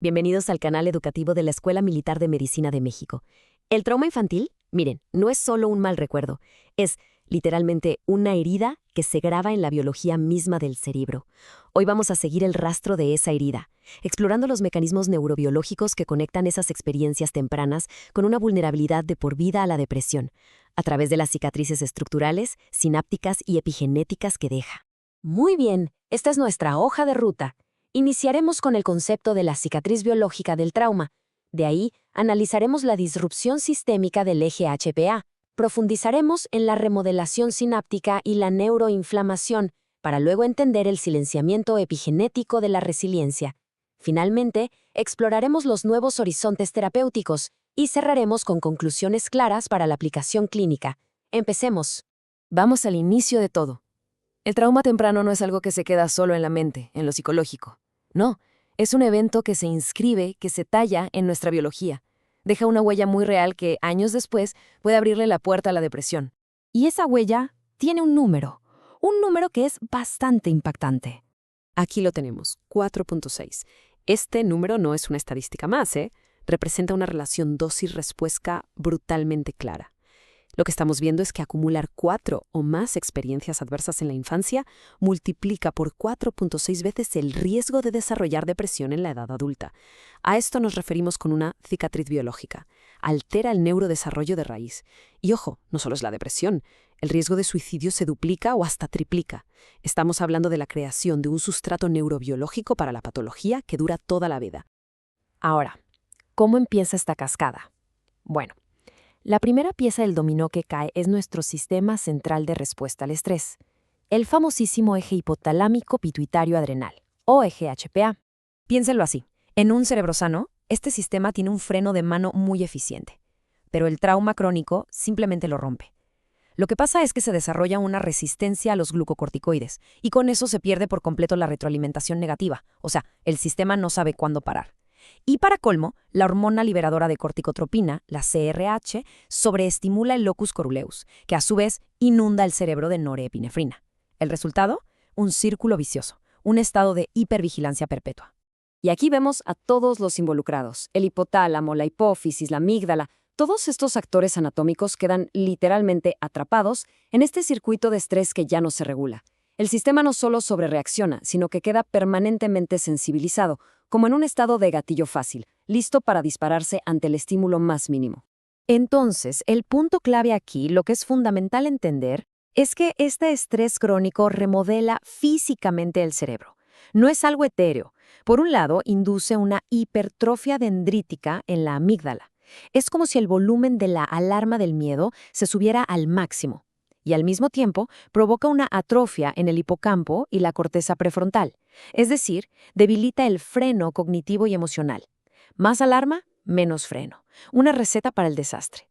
Bienvenidos al canal educativo de la Escuela Militar de Medicina de México. El trauma infantil, miren, no es solo un mal recuerdo, es literalmente una herida que se graba en la biología misma del cerebro. Hoy vamos a seguir el rastro de esa herida, explorando los mecanismos neurobiológicos que conectan esas experiencias tempranas con una vulnerabilidad de por vida a la depresión, a través de las cicatrices estructurales, sinápticas y epigenéticas que deja. Muy bien, esta es nuestra hoja de ruta. Iniciaremos con el concepto de la cicatriz biológica del trauma. De ahí, analizaremos la disrupción sistémica del eje HPA. Profundizaremos en la remodelación sináptica y la neuroinflamación, para luego entender el silenciamiento epigenético de la resiliencia. Finalmente, exploraremos los nuevos horizontes terapéuticos y cerraremos con conclusiones claras para la aplicación clínica. Empecemos. Vamos al inicio de todo. El trauma temprano no es algo que se queda solo en la mente, en lo psicológico. No, es un evento que se inscribe, que se talla en nuestra biología. Deja una huella muy real que, años después, puede abrirle la puerta a la depresión. Y esa huella tiene un número que es bastante impactante. Aquí lo tenemos, 4.6. Este número no es una estadística más, representa una relación dosis-respuesta brutalmente clara. Lo que estamos viendo es que acumular 4 o más experiencias adversas en la infancia multiplica por 4.6 veces el riesgo de desarrollar depresión en la edad adulta. A esto nos referimos con una cicatriz biológica. Altera el neurodesarrollo de raíz. Y ojo, no solo es la depresión, el riesgo de suicidio se duplica o hasta triplica. Estamos hablando de la creación de un sustrato neurobiológico para la patología que dura toda la vida. Ahora, ¿cómo empieza esta cascada? Bueno, la primera pieza del dominó que cae es nuestro sistema central de respuesta al estrés, el famosísimo eje hipotalámico pituitario adrenal, o eje HPA. Piénsenlo así, en un cerebro sano, este sistema tiene un freno de mano muy eficiente, pero el trauma crónico simplemente lo rompe. Lo que pasa es que se desarrolla una resistencia a los glucocorticoides, y con eso se pierde por completo la retroalimentación negativa, o sea, el sistema no sabe cuándo parar. Y para colmo, la hormona liberadora de corticotropina, la CRH, sobreestimula el locus coruleus, que a su vez inunda el cerebro de norepinefrina. ¿El resultado? Un círculo vicioso, un estado de hipervigilancia perpetua. Y aquí vemos a todos los involucrados, el hipotálamo, la hipófisis, la amígdala. Todos estos actores anatómicos quedan literalmente atrapados en este circuito de estrés que ya no se regula. El sistema no solo sobrereacciona, sino que queda permanentemente sensibilizado, como en un estado de gatillo fácil, listo para dispararse ante el estímulo más mínimo. Entonces, el punto clave aquí, lo que es fundamental entender, es que este estrés crónico remodela físicamente el cerebro. No es algo etéreo. Por un lado, induce una hipertrofia dendrítica en la amígdala. Es como si el volumen de la alarma del miedo se subiera al máximo. Y al mismo tiempo provoca una atrofia en el hipocampo y la corteza prefrontal. Es decir, debilita el freno cognitivo y emocional. Más alarma, menos freno. Una receta para el desastre.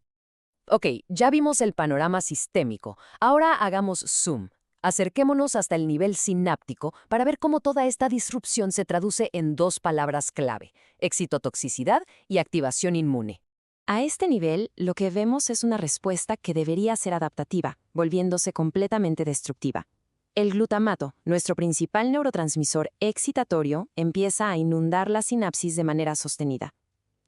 Ok, ya vimos el panorama sistémico. Ahora hagamos zoom. Acerquémonos hasta el nivel sináptico para ver cómo toda esta disrupción se traduce en dos palabras clave: excitotoxicidad y activación inmune. A este nivel, lo que vemos es una respuesta que debería ser adaptativa, volviéndose completamente destructiva. El glutamato, nuestro principal neurotransmisor excitatorio, empieza a inundar la sinapsis de manera sostenida.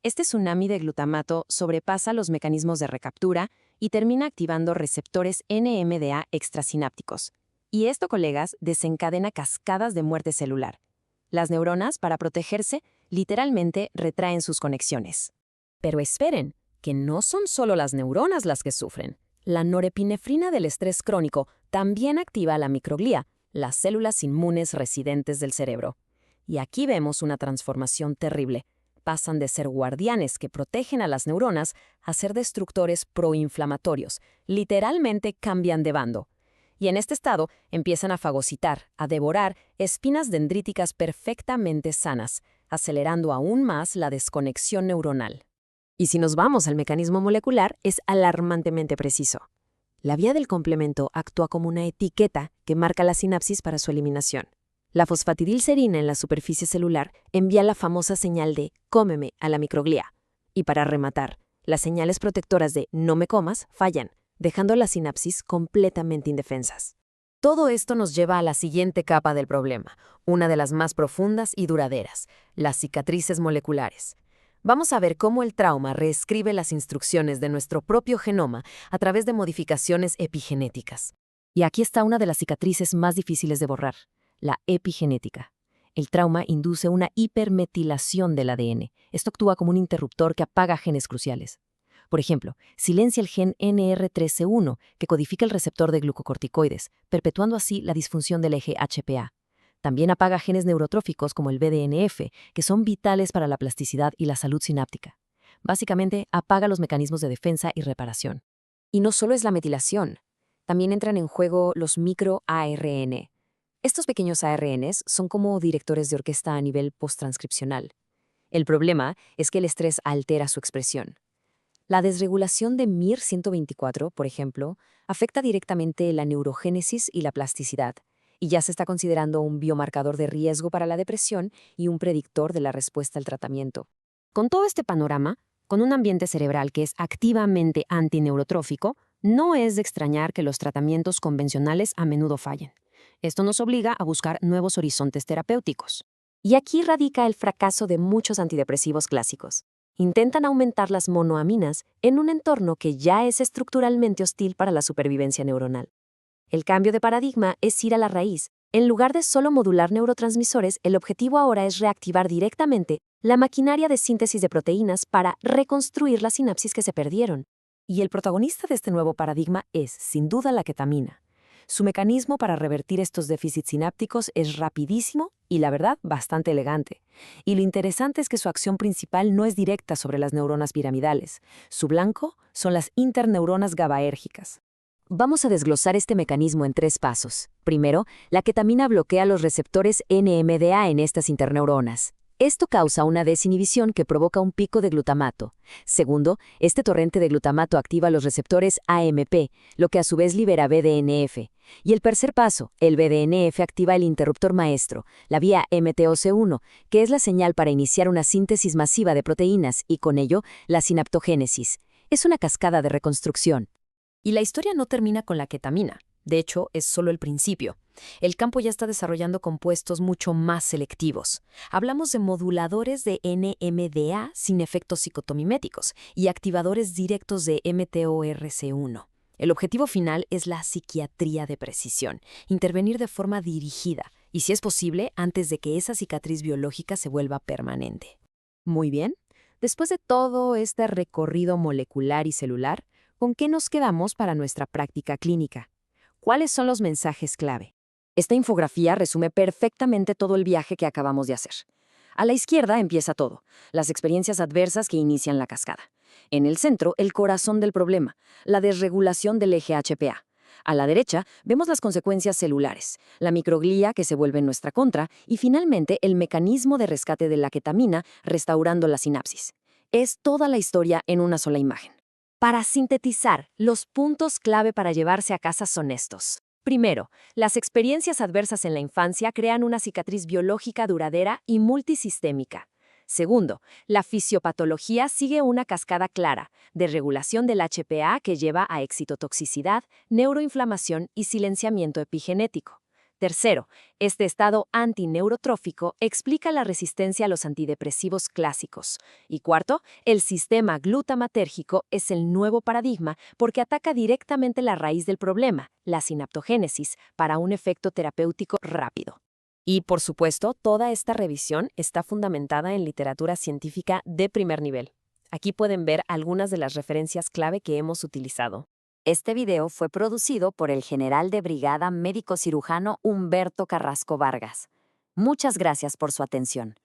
Este tsunami de glutamato sobrepasa los mecanismos de recaptura y termina activando receptores NMDA extrasinápticos. Y esto, colegas, desencadena cascadas de muerte celular. Las neuronas, para protegerse, literalmente retraen sus conexiones. Pero esperen, que no son solo las neuronas las que sufren. La norepinefrina del estrés crónico también activa la microglía, las células inmunes residentes del cerebro. Y aquí vemos una transformación terrible. Pasan de ser guardianes que protegen a las neuronas a ser destructores proinflamatorios. Literalmente cambian de bando. Y en este estado empiezan a fagocitar, a devorar espinas dendríticas perfectamente sanas, acelerando aún más la desconexión neuronal. Y si nos vamos al mecanismo molecular, es alarmantemente preciso. La vía del complemento actúa como una etiqueta que marca la sinapsis para su eliminación. La fosfatidilcerina en la superficie celular envía la famosa señal de «cómeme» a la microglía. Y para rematar, las señales protectoras de «no me comas» fallan, dejando las sinapsis completamente indefensas. Todo esto nos lleva a la siguiente capa del problema, una de las más profundas y duraderas, las cicatrices moleculares. Vamos a ver cómo el trauma reescribe las instrucciones de nuestro propio genoma a través de modificaciones epigenéticas. Y aquí está una de las cicatrices más difíciles de borrar, la epigenética. El trauma induce una hipermetilación del ADN. Esto actúa como un interruptor que apaga genes cruciales. Por ejemplo, silencia el gen NR13C1, que codifica el receptor de glucocorticoides, perpetuando así la disfunción del eje HPA. También apaga genes neurotróficos como el BDNF, que son vitales para la plasticidad y la salud sináptica. Básicamente, apaga los mecanismos de defensa y reparación. Y no solo es la metilación, también entran en juego los microARN. Estos pequeños ARNs son como directores de orquesta a nivel posttranscripcional. El problema es que el estrés altera su expresión. La desregulación de MIR124, por ejemplo, afecta directamente la neurogénesis y la plasticidad, y ya se está considerando un biomarcador de riesgo para la depresión y un predictor de la respuesta al tratamiento. Con todo este panorama, con un ambiente cerebral que es activamente antineurotrófico, no es de extrañar que los tratamientos convencionales a menudo fallen. Esto nos obliga a buscar nuevos horizontes terapéuticos. Y aquí radica el fracaso de muchos antidepresivos clásicos. Intentan aumentar las monoaminas en un entorno que ya es estructuralmente hostil para la supervivencia neuronal. El cambio de paradigma es ir a la raíz. En lugar de solo modular neurotransmisores, el objetivo ahora es reactivar directamente la maquinaria de síntesis de proteínas para reconstruir las sinapsis que se perdieron. Y el protagonista de este nuevo paradigma es, sin duda, la ketamina. Su mecanismo para revertir estos déficits sinápticos es rapidísimo y, la verdad, bastante elegante. Y lo interesante es que su acción principal no es directa sobre las neuronas piramidales. Su blanco son las interneuronas GABAérgicas. Vamos a desglosar este mecanismo en 3 pasos. Primero, la ketamina bloquea los receptores NMDA en estas interneuronas. Esto causa una desinhibición que provoca un pico de glutamato. Segundo, este torrente de glutamato activa los receptores AMP, lo que a su vez libera BDNF. Y el tercer paso, el BDNF activa el interruptor maestro, la vía MTOC1, que es la señal para iniciar una síntesis masiva de proteínas y con ello la sinaptogénesis. Es una cascada de reconstrucción. Y la historia no termina con la ketamina. De hecho, es solo el principio. El campo ya está desarrollando compuestos mucho más selectivos. Hablamos de moduladores de NMDA sin efectos psicotomiméticos y activadores directos de mTORC1. El objetivo final es la psiquiatría de precisión, intervenir de forma dirigida y, si es posible, antes de que esa cicatriz biológica se vuelva permanente. Muy bien, después de todo este recorrido molecular y celular, ¿con qué nos quedamos para nuestra práctica clínica? ¿Cuáles son los mensajes clave? Esta infografía resume perfectamente todo el viaje que acabamos de hacer. A la izquierda empieza todo, las experiencias adversas que inician la cascada. En el centro, el corazón del problema, la desregulación del eje HPA. A la derecha, vemos las consecuencias celulares, la microglía que se vuelve en nuestra contra y finalmente el mecanismo de rescate de la ketamina restaurando la sinapsis. Es toda la historia en una sola imagen. Para sintetizar, los puntos clave para llevarse a casa son estos. Primero, las experiencias adversas en la infancia crean una cicatriz biológica duradera y multisistémica. Segundo, la fisiopatología sigue una cascada clara de regulación del HPA que lleva a excitotoxicidad, neuroinflamación y silenciamiento epigenético. Tercero, este estado antineurotrófico explica la resistencia a los antidepresivos clásicos. Y cuarto, el sistema glutamatérgico es el nuevo paradigma porque ataca directamente la raíz del problema, la sinaptogénesis, para un efecto terapéutico rápido. Y, por supuesto, toda esta revisión está fundamentada en literatura científica de primer nivel. Aquí pueden ver algunas de las referencias clave que hemos utilizado. Este video fue producido por el general de brigada médico cirujano Humberto Carrasco Vargas. Muchas gracias por su atención.